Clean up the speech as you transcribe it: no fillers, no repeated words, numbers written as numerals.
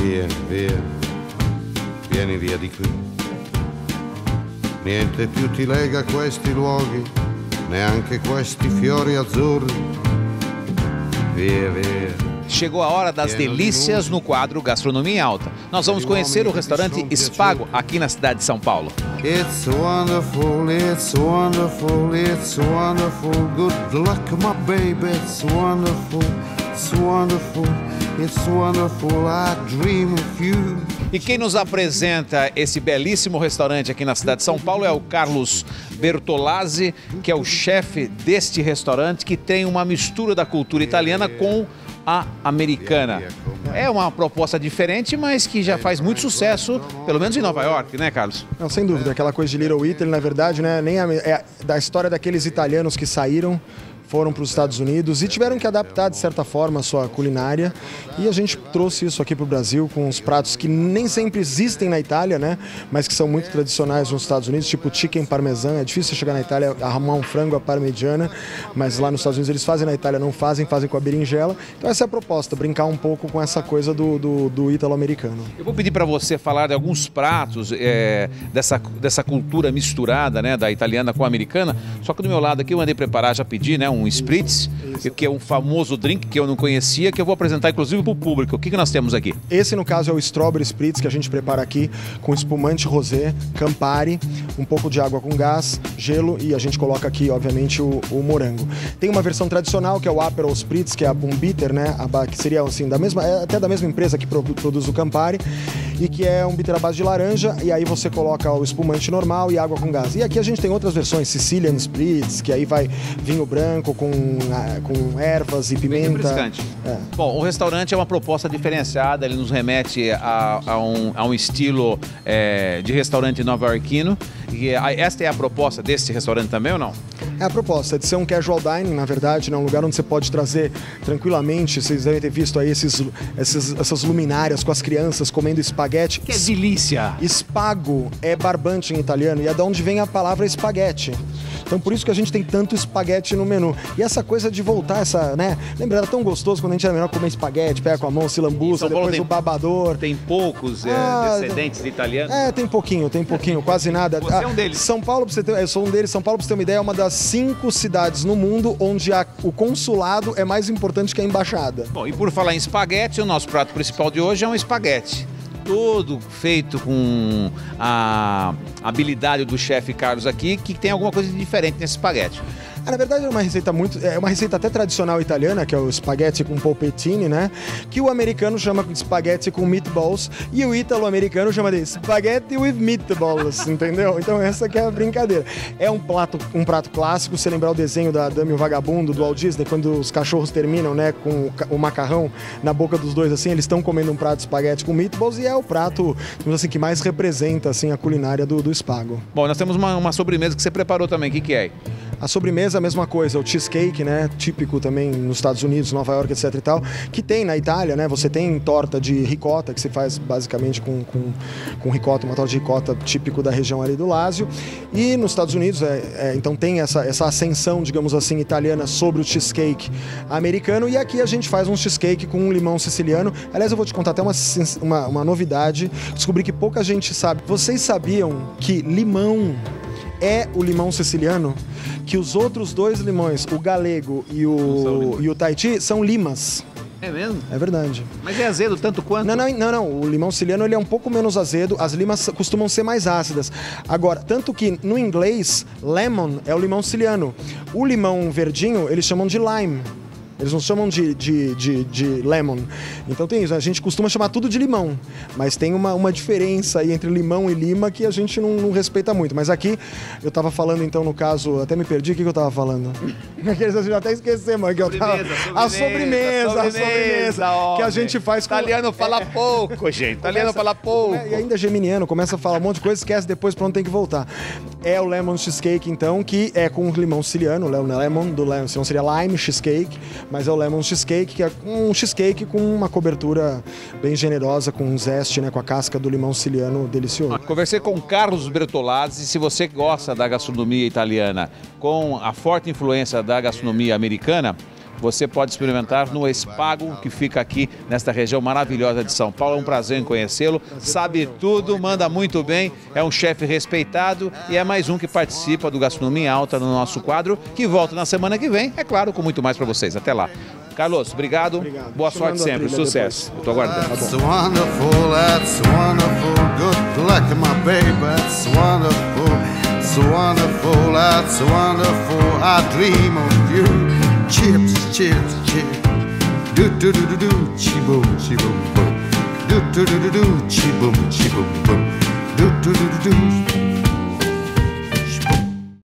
Via, via, vieni via di qui. Niente più ti lega a questi luoghi, neanche questi fiori azzurri. Via, via. Chegou a hora das delícias no quadro Gastronomia em Alta. Nós vamos conhecer o restaurante Spago, aqui na cidade de São Paulo. It's wonderful, it's wonderful, it's wonderful. Good luck, my baby, it's wonderful, it's wonderful, it's wonderful. I dream of you. E quem nos apresenta esse belíssimo restaurante aqui na cidade de São Paulo é o Carlos Bertolazzi, que é o chefe deste restaurante, que tem uma mistura da cultura italiana com a americana. É uma proposta diferente, mas que já faz muito sucesso, pelo menos em Nova York, né, Carlos? Não, sem dúvida, aquela coisa de Little Italy, na verdade, né, é da história daqueles italianos que saíram, foram para os Estados Unidos e tiveram que adaptar, de certa forma, a sua culinária. E a gente trouxe isso aqui para o Brasil com uns pratos que nem sempre existem na Itália, né? Mas que são muito tradicionais nos Estados Unidos, tipo chicken parmesan. É difícil chegar na Itália, arrumar um frango à parmegiana, mas lá nos Estados Unidos eles fazem, na Itália não fazem, fazem com a berinjela. Então essa é a proposta, brincar um pouco com essa coisa do ítalo-americano. Eu vou pedir para você falar de alguns pratos dessa cultura misturada, né, da italiana com a americana. Só que do meu lado aqui eu andei preparar, já pedi, né, um spritz, que é um famoso drink que eu não conhecia, que eu vou apresentar inclusive para o público. O que nós temos aqui? Esse, no caso, é o Strawberry Spritz, que a gente prepara aqui com espumante rosé, Campari, um pouco de água com gás, gelo e a gente coloca aqui, obviamente, o morango. Tem uma versão tradicional, que é o Aperol Spritz, que é um bitter, né, que seria assim, até da mesma empresa que produz o Campari, e que é um bitter à base de laranja, e aí você coloca o espumante normal e água com gás. E aqui a gente tem outras versões, Sicilian Spritz, que aí vai vinho branco com ervas e pimenta. Bem refrescante. É. Bom, o restaurante é uma proposta diferenciada, ele nos remete a um estilo de restaurante nova-iorquino. E esta é a proposta desse restaurante também ou não? É a proposta, de ser um casual dining, na verdade, né? Um lugar onde você pode trazer tranquilamente, vocês devem ter visto aí essas luminárias com as crianças comendo espaguete. Que delícia! Spago é barbante em italiano e é de onde vem a palavra espaguete. Então por isso que a gente tem tanto espaguete no menu. E essa coisa de voltar, né? Lembra, era tão gostoso quando a gente era menor comer espaguete, pega com a mão, se lambuza, depois o babador. Tem poucos descendentes de italianos? Tem pouquinho, quase nada. Você é um deles. São Paulo, eu sou um deles. São Paulo, pra você ter uma ideia, é uma das 5 cidades no mundo onde o consulado é mais importante que a embaixada. Bom, e por falar em espaguete, o nosso prato principal de hoje é um espaguete. Todo feito com a habilidade do chefe Carlos aqui, que tem alguma coisa de diferente nesse espaguete. Na verdade é uma receita até tradicional italiana, que é o spaghetti com polpettini, né? Que o americano chama de spaghetti com meatballs e o ítalo-americano chama de spaghetti with meatballs, entendeu? Então essa que é a brincadeira. É um prato clássico, se lembrar o desenho da Dama e o Vagabundo, do Walt Disney, quando os cachorros terminam, né, com o macarrão na boca dos dois, assim, eles estão comendo um prato de spaghetti com meatballs e é o prato, assim, que mais representa, assim, a culinária do Spago. Bom, nós temos uma sobremesa que você preparou também, o que é? A sobremesa, a mesma coisa, o cheesecake, né, típico também nos Estados Unidos, Nova York, etc e tal, que tem na Itália, né, você tem torta de ricota, que se faz basicamente com ricota, uma torta de ricota típico da região ali do Lásio, e nos Estados Unidos, então tem essa ascensão, digamos assim, italiana sobre o cheesecake americano, e aqui a gente faz um cheesecake com um limão siciliano. Aliás, eu vou te contar até uma novidade, descobri que pouca gente sabe. Vocês sabiam que limão é o limão siciliano? Que os outros 2 limões, o galego e o Tahiti, são limas. É mesmo? É verdade. Mas é azedo tanto quanto? Não. O limão siciliano ele é um pouco menos azedo, as limas costumam ser mais ácidas. Agora, tanto que no inglês, lemon é o limão siciliano. O limão verdinho, eles chamam de lime. Eles não chamam de lemon. Então tem isso, a gente costuma chamar tudo de limão, mas tem uma diferença aí entre limão e lima que a gente não respeita muito. Mas aqui, eu tava falando então, no caso, até me perdi, o que eu tava falando? Eu até esqueci, mano. A sobremesa que a gente faz com... Italiano fala pouco, gente. Italiano fala pouco. E ainda é geminiano, começa a falar um monte de coisa, esquece depois, pronto, tem que voltar. É o lemon cheesecake, então, que é com limão siciliano, o lemon, senão seria lime cheesecake, mas é o lemon cheesecake, que é um cheesecake com uma cobertura bem generosa, com um zeste, né, com a casca do limão siciliano delicioso. Conversei com Carlos Bertolazzi. Se você gosta da gastronomia italiana com a forte influência da gastronomia americana, você pode experimentar no Espago, que fica aqui nesta região maravilhosa de São Paulo. É um prazer em conhecê-lo, sabe tudo, manda muito bem, é um chefe respeitado e é mais um que participa do Gastronomia em Alta no nosso quadro, que volta na semana que vem, é claro, com muito mais para vocês. Até lá. Carlos, obrigado. Boa sorte sempre, sucesso. Eu tô aguardando. That's wonderful, that's wonderful. Good luck, my baby, that's wonderful. It's wonderful, that's wonderful. I dream of you. Chips, chips, chips. Do do do do do, chi boom, chi boom boom. Do do do do do, chi boom, chi boom boom. Do do do do do.